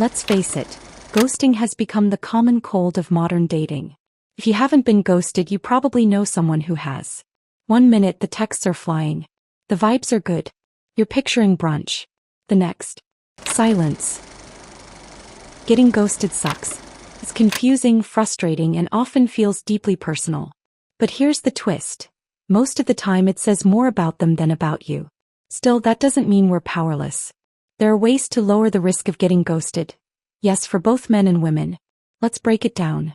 Let's face it, ghosting has become the common cold of modern dating. If you haven't been ghosted, you probably know someone who has. 1 minute the texts are flying. The vibes are good. You're picturing brunch. The next, silence. Getting ghosted sucks. It's confusing, frustrating, and often feels deeply personal. But here's the twist. Most of the time it says more about them than about you. Still, that doesn't mean we're powerless. There are ways to lower the risk of getting ghosted. Yes, for both men and women. Let's break it down.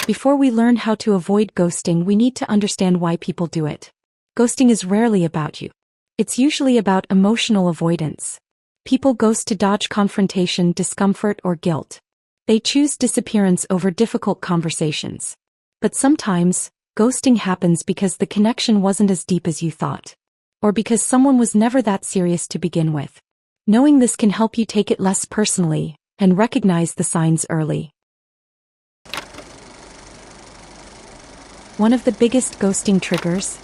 Before we learn how to avoid ghosting, we need to understand why people do it. Ghosting is rarely about you. It's usually about emotional avoidance. People ghost to dodge confrontation, discomfort, or guilt. They choose disappearance over difficult conversations. But sometimes, ghosting happens because the connection wasn't as deep as you thought. Or because someone was never that serious to begin with. Knowing this can help you take it less personally and recognize the signs early. One of the biggest ghosting triggers?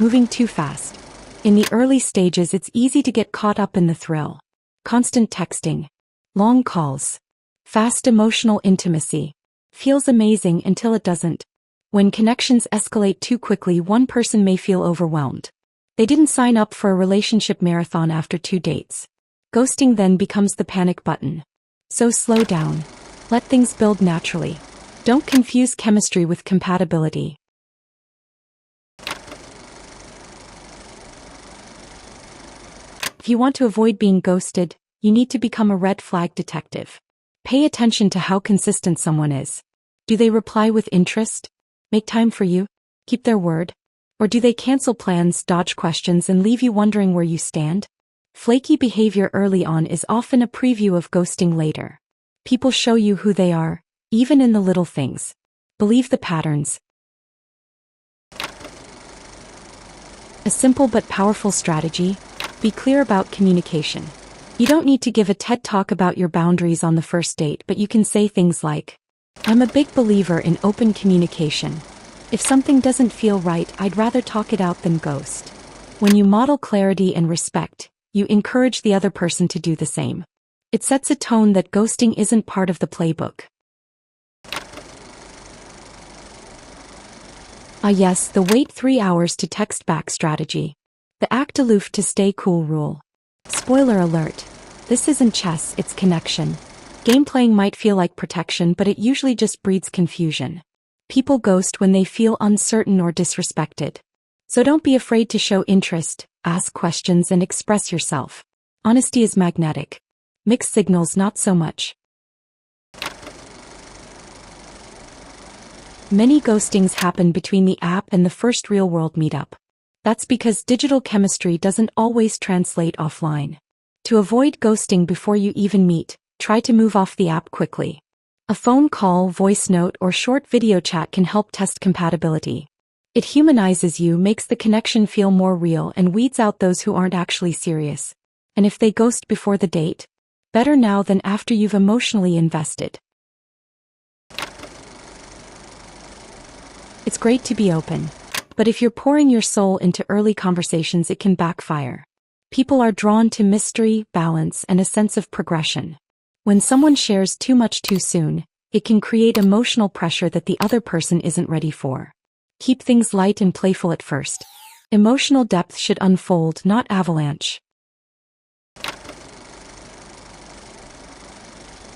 Moving too fast. In the early stages, it's easy to get caught up in the thrill. Constant texting. Long calls. Fast emotional intimacy. Feels amazing until it doesn't. When connections escalate too quickly, one person may feel overwhelmed. They didn't sign up for a relationship marathon after 2 dates. Ghosting then becomes the panic button. So slow down. Let things build naturally. Don't confuse chemistry with compatibility. If you want to avoid being ghosted, you need to become a red flag detective. Pay attention to how consistent someone is. Do they reply with interest? Make time for you? Keep their word? Or do they cancel plans, dodge questions, and leave you wondering where you stand? Flaky behavior early on is often a preview of ghosting later. People show you who they are, even in the little things. Believe the patterns. A simple but powerful strategy: be clear about communication. You don't need to give a TED talk about your boundaries on the first date, but you can say things like, "I'm a big believer in open communication. If something doesn't feel right, I'd rather talk it out than ghost." When you model clarity and respect, you encourage the other person to do the same. It sets a tone that ghosting isn't part of the playbook. Yes, the wait 3 hours to text back strategy. The act aloof to stay cool rule. Spoiler alert. This isn't chess, it's connection. Game playing might feel like protection, but it usually just breeds confusion. People ghost when they feel uncertain or disrespected. So don't be afraid to show interest, ask questions, and express yourself. Honesty is magnetic. Mixed signals, not so much. Many ghostings happen between the app and the first real-world meetup. That's because digital chemistry doesn't always translate offline. To avoid ghosting before you even meet, try to move off the app quickly. A phone call, voice note, or short video chat can help test compatibility. It humanizes you, makes the connection feel more real, and weeds out those who aren't actually serious. And if they ghost before the date, better now than after you've emotionally invested. It's great to be open. But if you're pouring your soul into early conversations, it can backfire. People are drawn to mystery, balance, and a sense of progression. When someone shares too much too soon, it can create emotional pressure that the other person isn't ready for. Keep things light and playful at first. Emotional depth should unfold, not avalanche.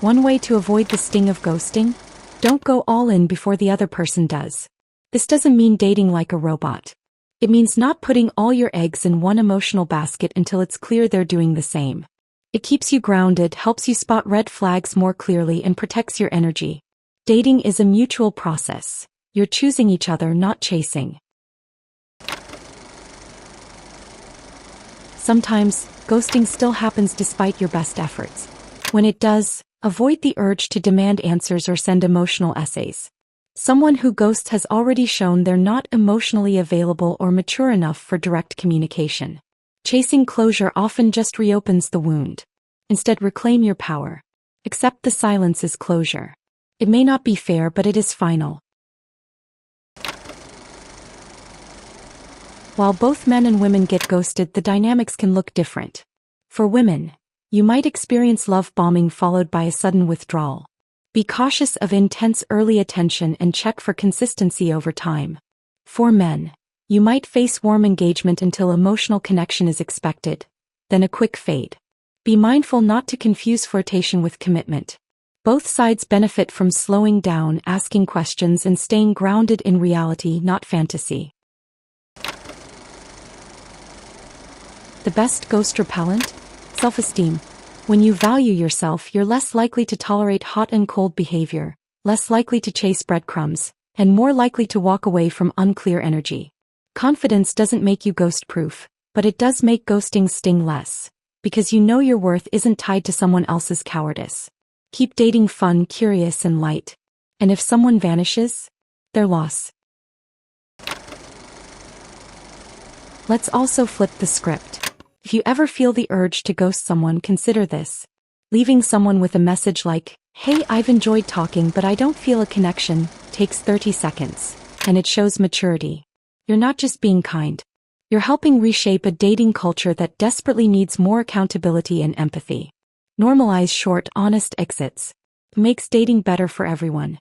One way to avoid the sting of ghosting? Don't go all in before the other person does. This doesn't mean dating like a robot. It means not putting all your eggs in one emotional basket until it's clear they're doing the same. It keeps you grounded, helps you spot red flags more clearly, and protects your energy. Dating is a mutual process. You're choosing each other, not chasing. Sometimes, ghosting still happens despite your best efforts. When it does, avoid the urge to demand answers or send emotional essays. Someone who ghosts has already shown they're not emotionally available or mature enough for direct communication. Chasing closure often just reopens the wound. Instead, reclaim your power. Accept the silence as closure. It may not be fair, but it is final. While both men and women get ghosted, the dynamics can look different. For women, you might experience love bombing followed by a sudden withdrawal. Be cautious of intense early attention and check for consistency over time. For men, you might face warm engagement until emotional connection is expected, then a quick fade. Be mindful not to confuse flirtation with commitment. Both sides benefit from slowing down, asking questions, and staying grounded in reality, not fantasy. The best ghost repellent? Self-esteem. When you value yourself, you're less likely to tolerate hot and cold behavior, less likely to chase breadcrumbs, and more likely to walk away from unclear energy. Confidence doesn't make you ghost-proof, but it does make ghosting sting less, because you know your worth isn't tied to someone else's cowardice. Keep dating fun, curious, and light. And if someone vanishes, their loss. Let's also flip the script. If you ever feel the urge to ghost someone, consider this. Leaving someone with a message like, "Hey, I've enjoyed talking but I don't feel a connection," takes 30 seconds, and it shows maturity. You're not just being kind. You're helping reshape a dating culture that desperately needs more accountability and empathy. Normalize short, honest exits. It makes dating better for everyone.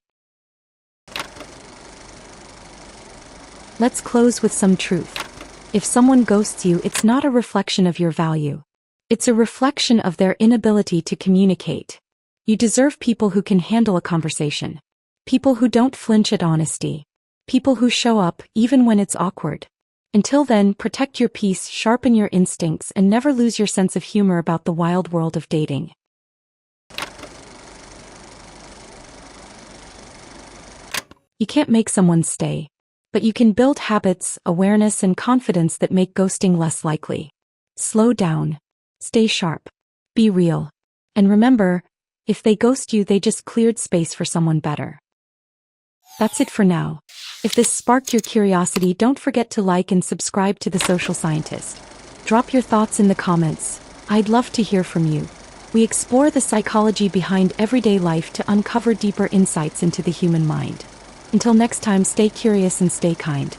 Let's close with some truth. If someone ghosts you, it's not a reflection of your value. It's a reflection of their inability to communicate. You deserve people who can handle a conversation. People who don't flinch at honesty. People who show up even when it's awkward. Until then, protect your peace, sharpen your instincts, and never lose your sense of humor about the wild world of dating. You can't make someone stay, but you can build habits, awareness, and confidence that make ghosting less likely. Slow down. Stay sharp. Be real. And remember, if they ghost you, they just cleared space for someone better. That's it for now. If this sparked your curiosity, don't forget to like and subscribe to The Social Scientist. Drop your thoughts in the comments. I'd love to hear from you. We explore the psychology behind everyday life to uncover deeper insights into the human mind. Until next time, stay curious and stay kind.